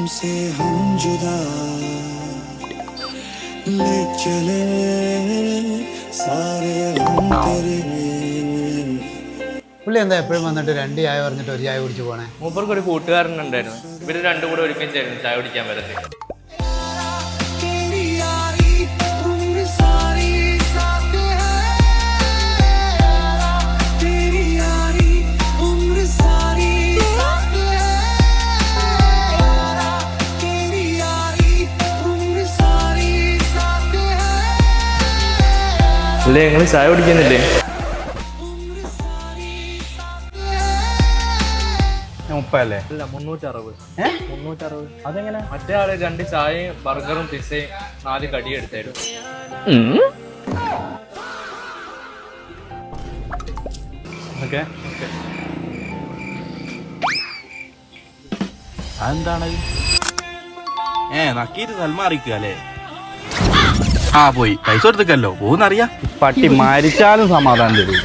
तुमसे हम जुदा ले चले सारे हम तेरे. പുള്ളി എന്താ എപ്പോഴും വന്നിട്ട് 2 ചായ പറഞ്ഞിട്ട് 1 ചായ കുടിച്ച് പോണേ? മൂപ്പർക്ക് ഒരു കൂട്ടുകാരനുണ്ടായിരുന്നു. ഇവര് രണ്ടും കൂടെ ഒരുമിച്ചായിരുന്നു ചായ കുടിക്കാൻ വരുന്നത്. അല്ലേ ഞങ്ങൾ ചായ കുടിക്കുന്നില്ലേ? 30 അല്ലേ? അല്ല 360. 360. അതെങ്ങനെ? മറ്റേ ആള് 2 ചായയും ബർഗറും പിസയും 4 കടിയും എടുത്തായിരുന്നു. ഓക്കെ. അതെന്താണ് നക്കീര് സൽമാറിക്കുക അല്ലേ? ആ പോയി പൈസ കൊടുത്തക്കല്ലോ പോകുന്നറിയാ. പട്ടി മരിച്ചാലും സമാധാനം തരും.